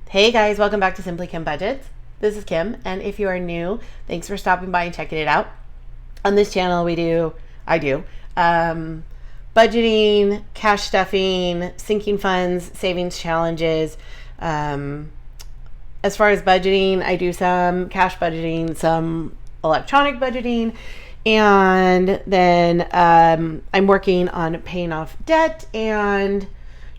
Hey guys, welcome back to Simply Kim Budgets. This is Kim, and if you are new, thanks for stopping by and checking it out. On this channel, I do budgeting, cash stuffing, sinking funds, savings challenges. As far as budgeting, I do some cash budgeting, some electronic budgeting, and then I'm working on paying off debt and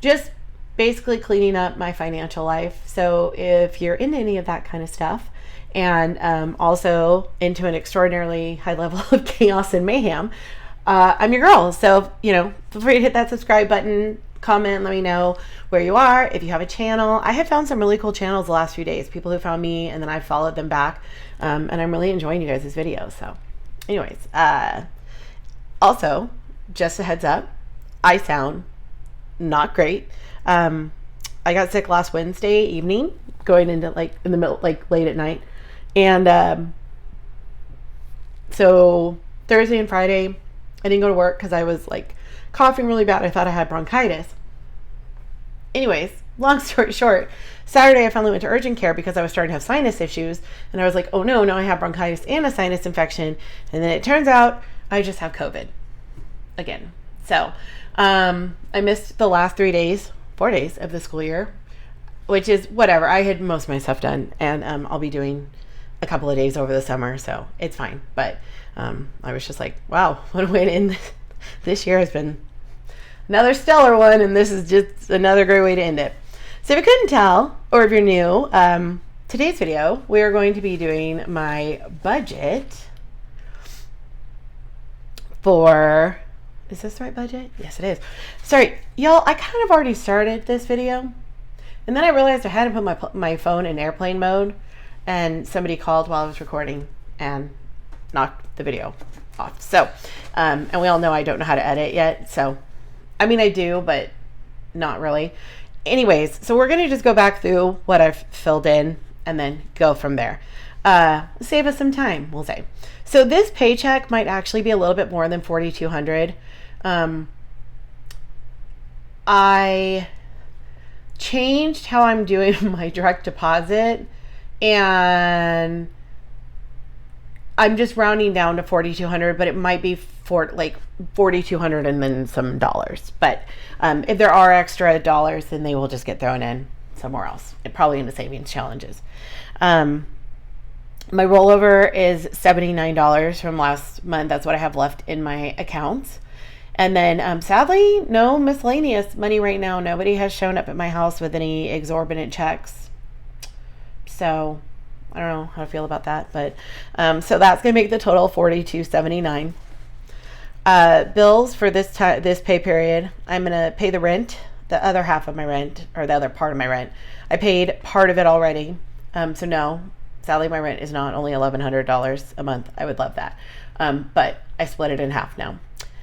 just basically cleaning up my financial life. So if you're into any of that kind of stuff and also into an extraordinarily high level of chaos and mayhem, I'm your girl. So, feel free to hit that subscribe button, comment, let me know where you are. If you have a channel, I have found some really cool channels the last few days, people who found me and then I followed them back. And I'm really enjoying you guys' videos. So anyways, also just a heads up, I sound not great. I got sick last Wednesday evening, going into in the middle, late at night. And so Thursday and Friday, I didn't go to work because I was coughing really bad. I thought I had bronchitis. Anyways, long story short, Saturday I finally went to urgent care because I was starting to have sinus issues. And I was like, oh no, I have bronchitis and a sinus infection. And then it turns out I just have COVID again. So I missed the last 4 days of the school year, which is whatever. I had most of my stuff done, and I'll be doing a couple of days over the summer, so it's fine. But I was just like, wow, what a way to end this year. Has been another stellar one, and this is just another great way to end it. So if you couldn't tell, or if you're new, today's video, we are going to be doing my budget for... Is this the right budget? Yes, it is. Sorry, y'all, I kind of already started this video, and then I realized I hadn't put my phone in airplane mode, and somebody called while I was recording and knocked the video off. So, and we all know I don't know how to edit yet, so, I mean, I do, but not really. Anyways, so we're going to just go back through what I've filled in and then go from there. Save us some time, we'll say. So this paycheck might actually be a little bit more than $4,200. I changed how I'm doing my direct deposit, and I'm just rounding down to $4,200, but it might be for $4,200 and then some dollars. But if there are extra dollars, then they will just get thrown in somewhere else, probably into savings challenges. My rollover is $79 from last month. That's what I have left in my accounts. And then sadly, no miscellaneous money right now. Nobody has shown up at my house with any exorbitant checks. So I don't know how to feel about that. But so that's going to make the total $4,279. Bills for this pay period, I'm going to pay the rent, the other half of my rent, or the other part of my rent. I paid part of it already. So no. Sadly, my rent is not only $1,100 a month. I would love that. But I split it in half now.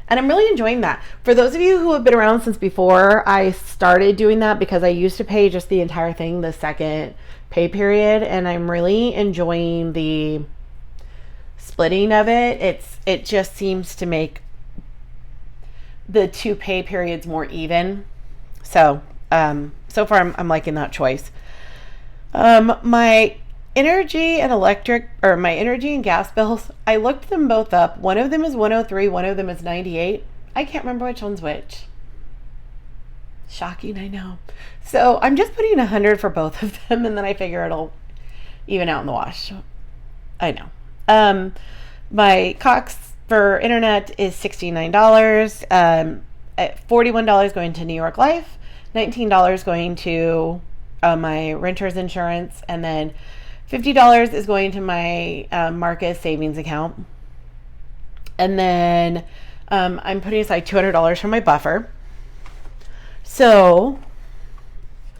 And I'm really enjoying that. For those of you who have been around since before I started doing that, because I used to pay just the entire thing the second pay period, and I'm really enjoying the splitting of it. It just seems to make the two pay periods more even. So, so far I'm liking that choice. My energy and gas bills, I looked them both up. One of them is 103, one of them is 98. I can't remember which one's which. Shocking, I know. So I'm just putting 100 for both of them, and then I figure it'll even out in the wash. I know. My Cox for internet is $69. $41 going to New York Life, $19 going to my renter's insurance, and then $50 is going to my Marcus savings account. And then I'm putting aside $200 for my buffer. So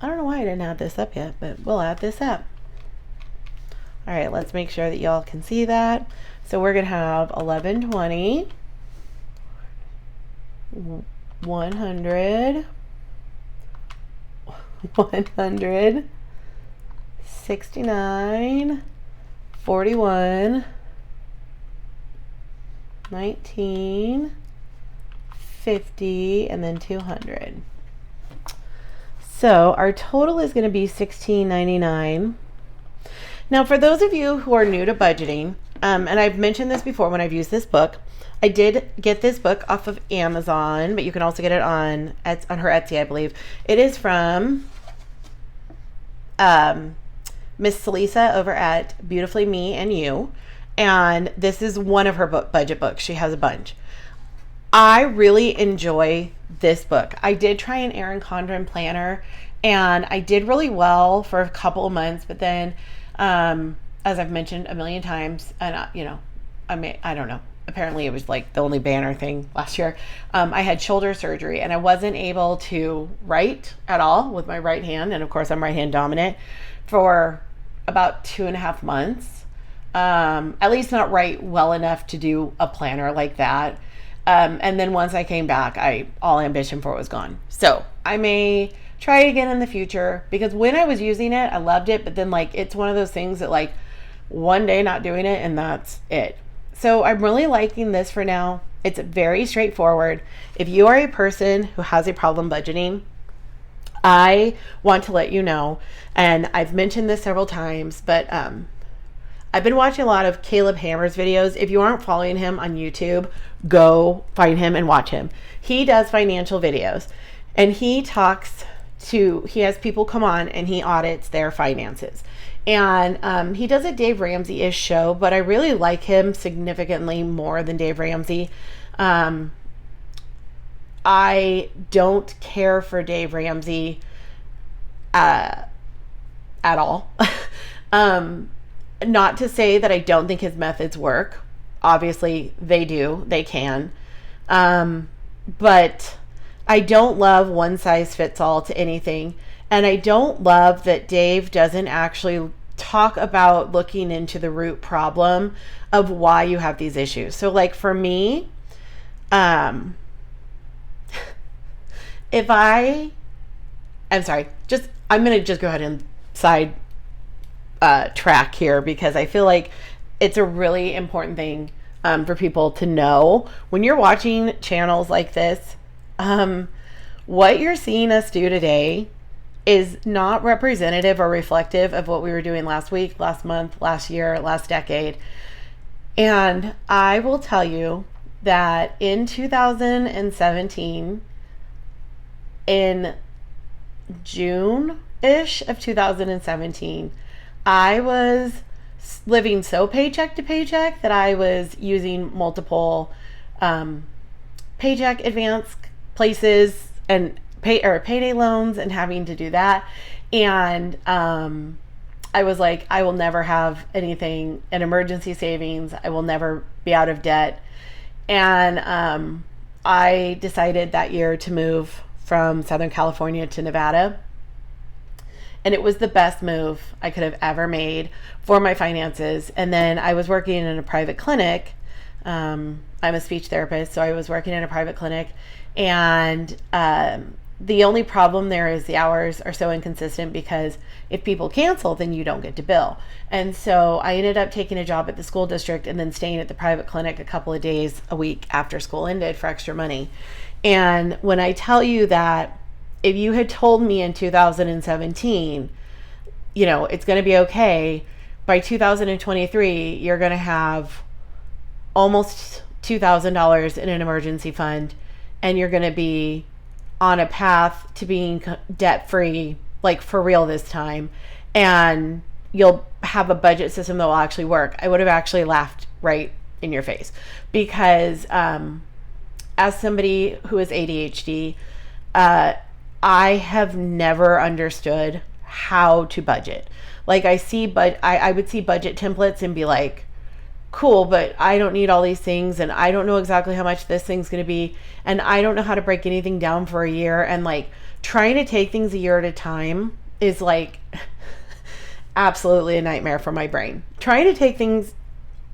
I don't know why I didn't add this up yet, but we'll add this up. All right, let's make sure that y'all can see that. So we're going to have 1120, 100, 100, 69, 41, 19, 50, and then 200. So our total is going to be $16.99. Now, for those of you who are new to budgeting, and I've mentioned this before when I've used this book, I did get this book off of Amazon, but you can also get it on her Etsy, I believe. It is from Miss Celisa over at Beautifully Me and You, and this is one of her budget books. She has a bunch. I really enjoy this book. I did try an Erin Condren planner, and I did really well for a couple of months, but then, as I've mentioned a million times, and I don't know. Apparently it was like the only banner thing last year. I had shoulder surgery and I wasn't able to write at all with my right hand. And of course I'm right hand dominant for about 2.5 months. At least not write well enough to do a planner like that. And then once I came back, all ambition for it was gone. So I may try it again in the future, because when I was using it, I loved it. But then it's one of those things that one day not doing it and that's it. So I'm really liking this for now. It's very straightforward. If you are a person who has a problem budgeting, I want to let you know, and I've mentioned this several times, but I've been watching a lot of Caleb Hammer's videos. If you aren't following him on YouTube, go find him and watch him. He does financial videos, and he has people come on and he audits their finances. And he does a Dave Ramsey-ish show, but I really like him significantly more than Dave Ramsey. I don't care for Dave Ramsey at all. Not to say that I don't think his methods work. Obviously, they do. They can. But I don't love one size fits all to anything. And I don't love that Dave doesn't actually talk about looking into the root problem of why you have these issues. So for me, I'm going to just go ahead and side track here, because I feel like it's a really important thing for people to know. When you're watching channels like this, what you're seeing us do today is not representative or reflective of what we were doing last week, last month, last year, last decade. And I will tell you that in 2017, in June-ish of 2017, I was living so paycheck to paycheck that I was using multiple paycheck advance places and payday loans and having to do that. And I was like, I will never have an emergency savings. I will never be out of debt. And I decided that year to move from Southern California to Nevada. And it was the best move I could have ever made for my finances. And then I was working in a private clinic. I'm a speech therapist, so I was working in a private clinic. And the only problem there is the hours are so inconsistent, because if people cancel, then you don't get to bill. And so I ended up taking a job at the school district and then staying at the private clinic a couple of days a week after school ended for extra money. And when I tell you that, if you had told me in 2017, it's going to be okay, by 2023, you're going to have almost $2,000 in an emergency fund, and you're going to be on a path to being debt-free, for real this time, and you'll have a budget system that will actually work, I would have actually laughed right in your face. Because as somebody who is ADHD, I have never understood how to budget. I would see budget templates and be like, cool, but I don't need all these things, and I don't know exactly how much this thing's going to be, and I don't know how to break anything down for a year. And trying to take things a year at a time is absolutely a nightmare for my brain. Trying to take things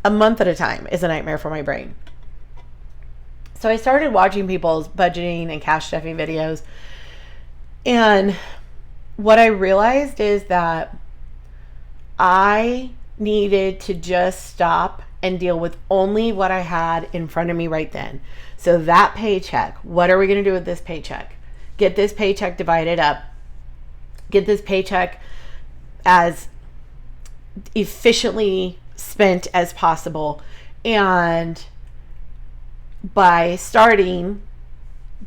a month at a time is a nightmare for my brain. So I started watching people's budgeting and cash stuffing videos, and what I realized is that I needed to just stop and deal with only what I had in front of me right then. So that paycheck, what are we going to do with this paycheck? Get this paycheck divided up get this paycheck as efficiently spent as possible. And by starting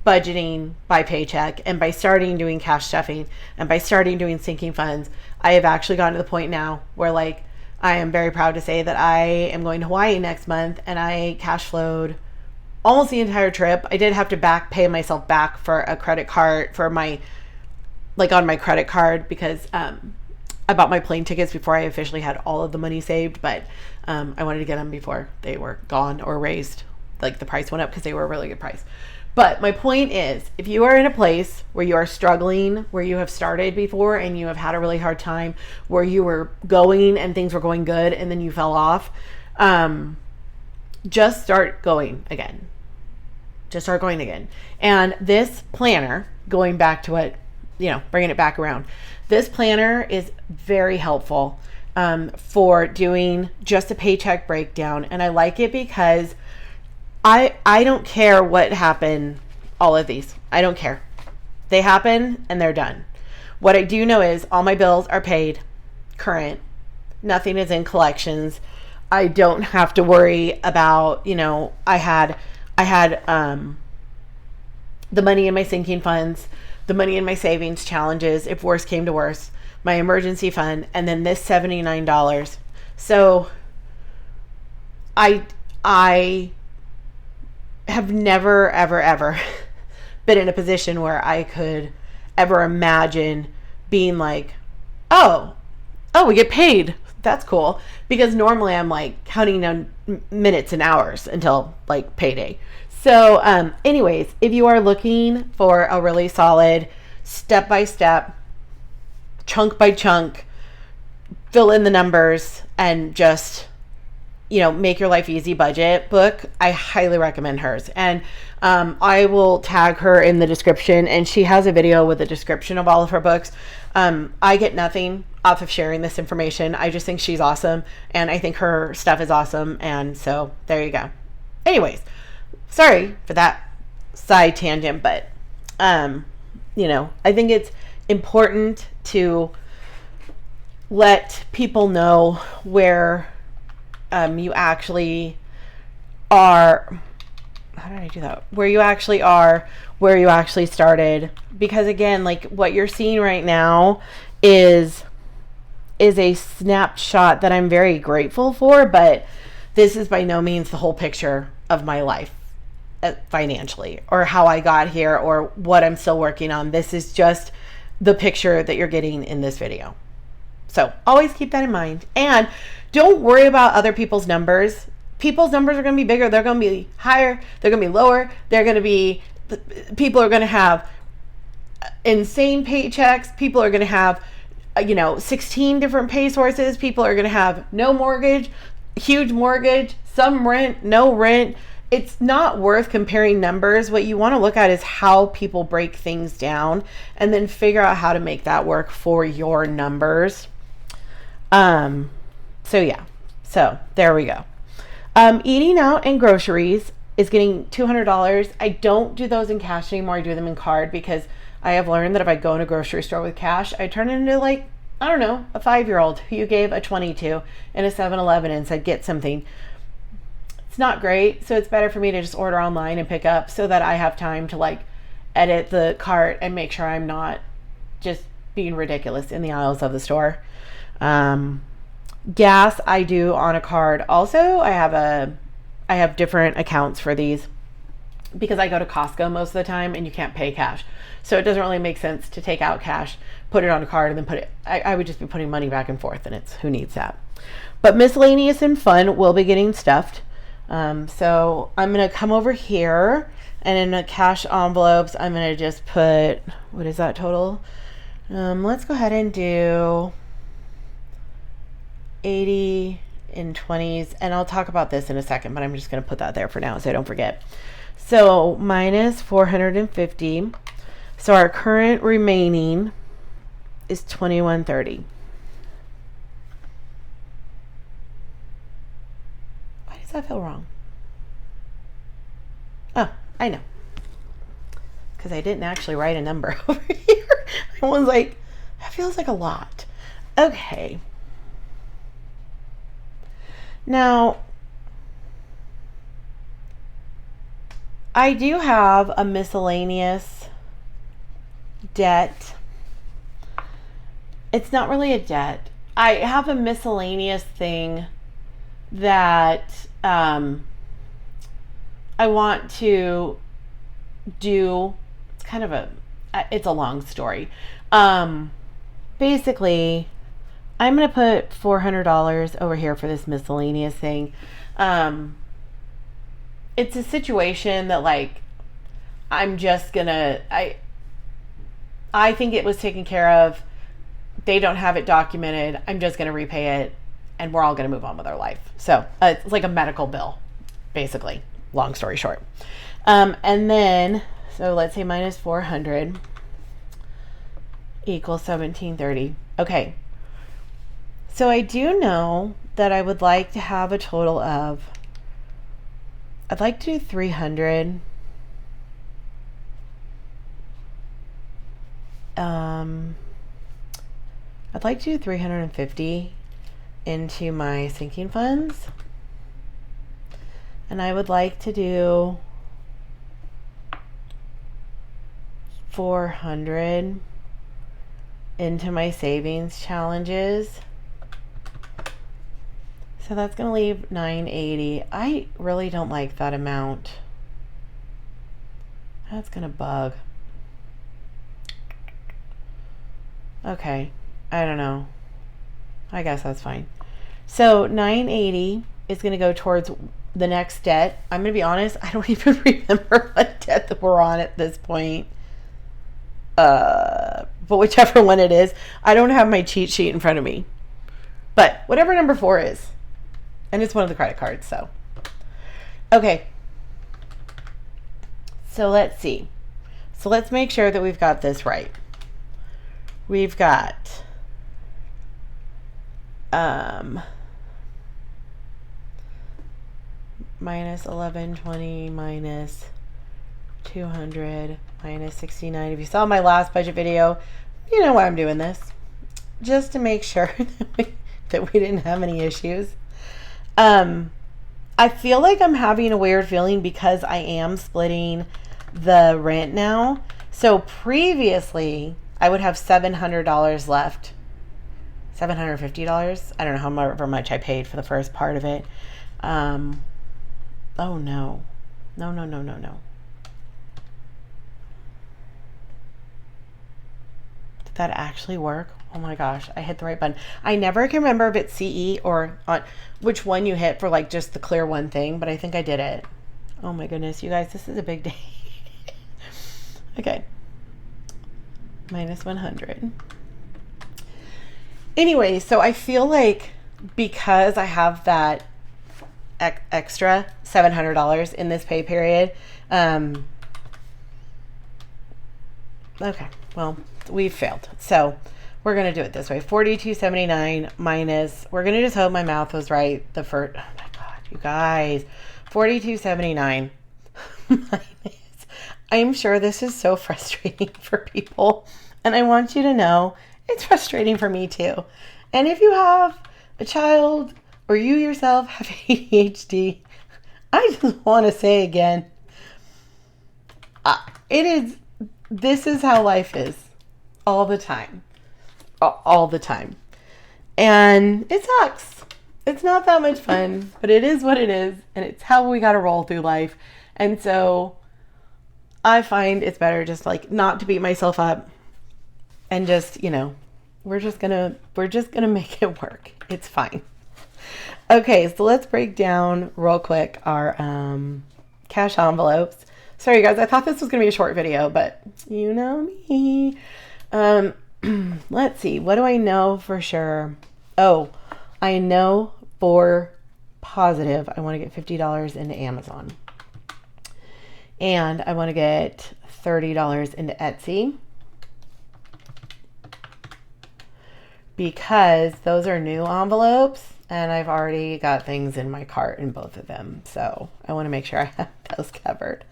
budgeting by paycheck, and by starting doing cash stuffing, and by starting doing sinking funds, I have actually gotten to the point now where, like, I am very proud to say that I am going to Hawaii next month, and I cash flowed almost the entire trip. I did have to pay myself back for a credit card for my, like, on my credit card, because I bought my plane tickets before I officially had all of the money saved, but I wanted to get them before they were gone or raised. Like, the price went up because they were a really good price. But my point is, if you are in a place where you are struggling, where you have started before and you have had a really hard time, where you were going and things were going good and then you fell off, just start going again. Just start going again. And this planner, going back to it, bringing it back around, this planner is very helpful for doing just a paycheck breakdown. And I like it because I don't care what happened, all of these. I don't care. They happen and they're done. What I do know is all my bills are paid, current. Nothing is in collections. I don't have to worry about, I had the money in my sinking funds, the money in my savings challenges, if worse came to worse, my emergency fund, and then this $79. So I have never, ever, ever been in a position where I could ever imagine being like, oh, we get paid. That's cool. Because normally I'm like counting down minutes and hours until like payday. So anyways, if you are looking for a really solid step-by-step, chunk by chunk, fill in the numbers and just make your life easy budget book, I highly recommend hers. And I will tag her in the description, and she has a video with a description of all of her books. I get nothing off of sharing this information. I just think she's awesome, and I think her stuff is awesome. And so there you go. Anyways, sorry for that side tangent, but I think it's important to let people know where you actually are. How did I do that? Where you actually are, where you actually started. Because again, like, what you're seeing right now is a snapshot that I'm very grateful for, but this is by no means the whole picture of my life financially, or how I got here, or what I'm still working on. This is just the picture that you're getting in this video. So always keep that in mind. And don't worry about other people's numbers. People's numbers are going to be bigger. They're going to be higher. They're going to be lower. People are going to have insane paychecks. People are going to have, 16 different pay sources. People are going to have no mortgage, huge mortgage, some rent, no rent. It's not worth comparing numbers. What you want to look at is how people break things down, and then figure out how to make that work for your numbers. So there we go. Eating out and groceries is getting $200. I don't do those in cash anymore. I do them in card, because I have learned that if I go in a grocery store with cash, I turn into, like, I don't know, a 5-year-old who you gave a 22 in a 7-Eleven and said, get something. It's not great. So it's better for me to just order online and pick up, so that I have time to, like, edit the cart and make sure I'm not just being ridiculous in the aisles of the store. Gas I do on a card. Also, I have different accounts for these, because I go to Costco most of the time and you can't pay cash. So it doesn't really make sense to take out cash, put it on a card, and then I would just be putting money back and forth, and who needs that? But miscellaneous and fun will be getting stuffed. So I'm going to come over here, and in the cash envelopes, I'm going to just put, what is that total? Let's go ahead and do 80 in 20s, and I'll talk about this in a second, but I'm just going to put that there for now so I don't forget. So minus 450. So our current remaining is 2130. Why does that feel wrong? Oh, I know. Because I didn't actually write a number over here. I was like, that feels like a lot. Okay. Now, I do have a miscellaneous debt. It's not really a debt. I have a miscellaneous thing that I want to do. It's a long story. Basically, I'm going to put $400 over here for this miscellaneous thing. It's a situation that, like, I'm just going to, I think it was taken care of. They don't have it documented. I'm just going to repay it, and we're all going to move on with our life. So it's like a medical bill, basically. Long story short. And then, so let's say minus 400 equals 1730. Okay. So I do know that I would like to have a total of, I'd like to do 300. I'd like to do 350 into my sinking funds. And I would like to do 400 into my savings challenges. So that's going to leave 980. I really don't like that amount. That's going to bug. Okay. I don't know. I guess that's fine. So 980 is going to go towards the next debt. I'm going to be honest, I don't even remember what debt that we're on at this point. But whichever one it is, I don't have my cheat sheet in front of me. But whatever number 4 is, and it's one of the credit cards, so. Okay. So let's see. So let's make sure that we've got this right. We've got minus 1120 minus 200 minus 69. If you saw my last budget video, you know why I'm doing this. Just to make sure that we didn't have any issues. I feel like I'm having a weird feeling because I am splitting the rent now. So previously, I would have $700 left. $750. I don't know however much I paid for the first part of it. Oh no. No. Did that actually work? Oh my gosh, I hit the right button. I never can remember if it's CE or on which one you hit for, like, just the clear one thing, but I think I did it. Oh my goodness, you guys, this is a big day. Okay. Minus 100. Anyway, so I feel like because I have that extra $700 in this pay period, okay, well, we've failed. So we're going to do it this way. 42.79 minus, we're going to just hope my math was right the first, oh my God, you guys, 42.79 minus, I'm sure this is so frustrating for people, and I want you to know it's frustrating for me too. And if you have a child or you yourself have ADHD, I just want to say again, this is how life is all the time. All the time. And it sucks. It's not that much fun, but it is what it is. And it's how we got to roll through life. And so I find it's better just, like, not to beat myself up and just, we're just gonna make it work. It's fine. Okay, so let's break down real quick our cash envelopes. Sorry guys, I thought this was gonna be a short video, but you know me. Let's see, what do I know for sure? Oh, I know for positive I want to get $50 into Amazon. And I want to get $30 into Etsy. Because those are new envelopes and I've already got things in my cart in both of them. So I want to make sure I have those covered.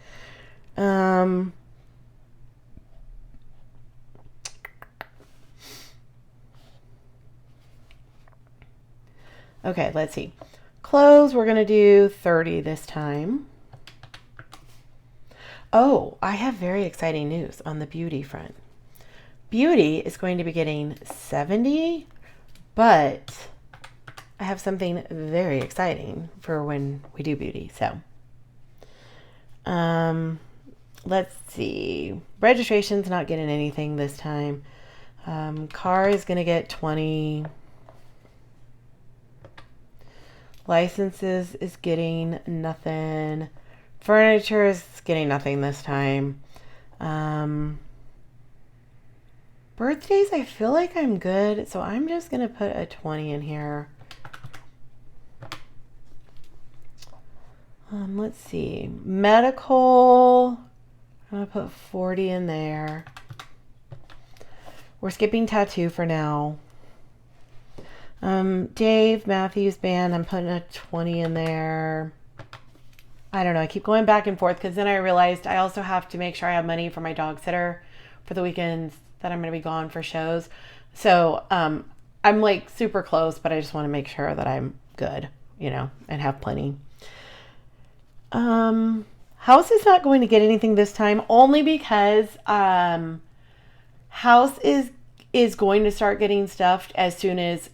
Okay, let's see. Clothes, we're going to do 30 this time. Oh, I have very exciting news on the beauty front. Beauty is going to be getting 70, but I have something very exciting for when we do beauty. So, let's see. Registration's not getting anything this time. Car is going to get 20. Licenses is getting nothing. Furniture is getting nothing this time. Birthdays, I feel like I'm good. So I'm just going to put a 20 in here. Let's see. Medical, I'm going to put 40 in there. We're skipping tattoo for now. Dave Matthews Band, I'm putting a 20 in there. I don't know. I keep going back and forth because then I realized I also have to make sure I have money for my dog sitter for the weekends that I'm going to be gone for shows. So I'm like super close, but I just want to make sure that I'm good, you know, and have plenty. House is not going to get anything this time only because House is going to start getting stuffed as soon as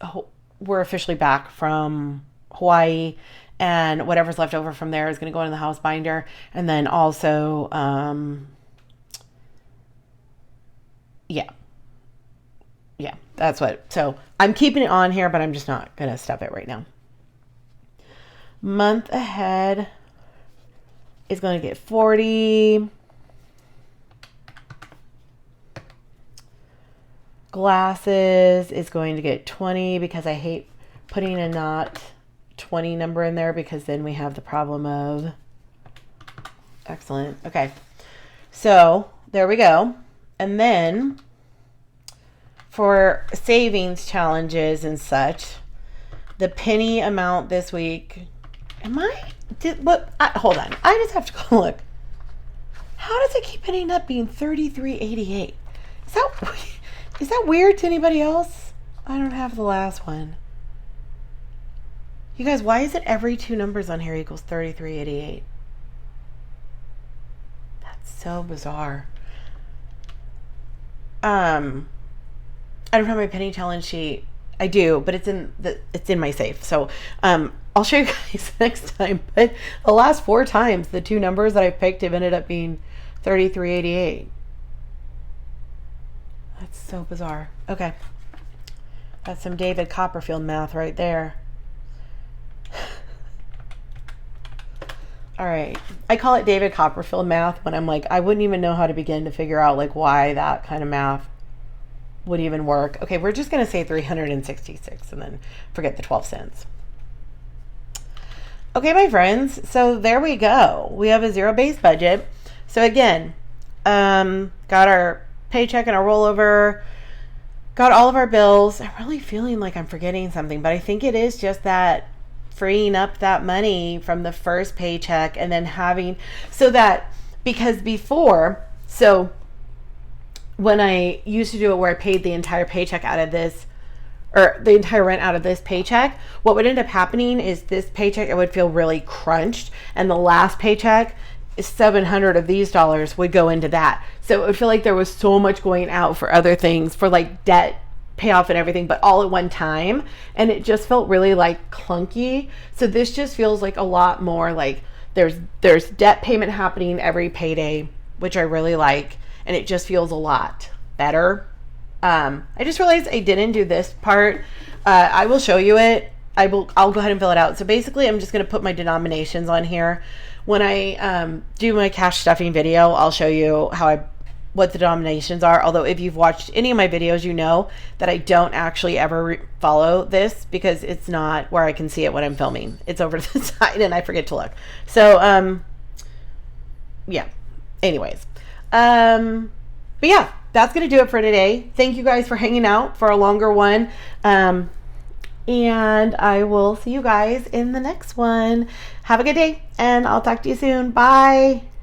we're officially back from Hawaii. And whatever's left over from there is going to go into the house binder. And then also, yeah, that's what. So I'm keeping it on here, but I'm just not going to stuff it right now. Month ahead is going to get 40. Glasses is going to get 20 because I hate putting a not 20 number in there because then we have the problem of excellent. Okay. So there we go. And then for savings challenges and such, the penny amount this week, hold on. I just have to go look. How does it keep ending up being $33.88? Is that weird to anybody else? I don't have the last one. You guys, why is it every two numbers on here equals $33.88? That's so bizarre. I don't have my penny challenge sheet. I do, but it's in my safe. So I'll show you guys next time. But the last 4 times, the two numbers that I picked have ended up being $33.88. That's so bizarre. Okay. That's some David Copperfield math right there. All right. I call it David Copperfield math when I'm like, I wouldn't even know how to begin to figure out like why that kind of math would even work. Okay, we're just going to say 366 and then forget the 12 cents. Okay, my friends. So there we go. We have a zero-based budget. So again, got our paycheck and our rollover, got all of our bills. I'm really feeling like I'm forgetting something, but I think it is just that freeing up that money from the first paycheck and then having, so that, because before, so when I used to do it where I paid the entire paycheck out of this, or the entire rent out of this paycheck, what would end up happening is this paycheck, it would feel really crunched, and the last paycheck, 700 of these dollars would go into that. So it would feel like there was so much going out for other things, for like debt payoff and everything, but all at one time, and it just felt really like clunky. So this just feels like a lot more like there's debt payment happening every payday, which I really like, and it just feels a lot better. I just realized I didn't do this part. I will show you it. I'll go ahead and fill it out. So basically I'm just going to put my denominations on here. When I do my cash stuffing video, I'll show you what the denominations are. Although if you've watched any of my videos, you know that I don't actually ever follow this because it's not where I can see it when I'm filming. It's over to the side and I forget to look. So, yeah. Anyways. But yeah, that's going to do it for today. Thank you guys for hanging out for a longer one. And I will see you guys in the next one. Have a good day, and I'll talk to you soon. Bye.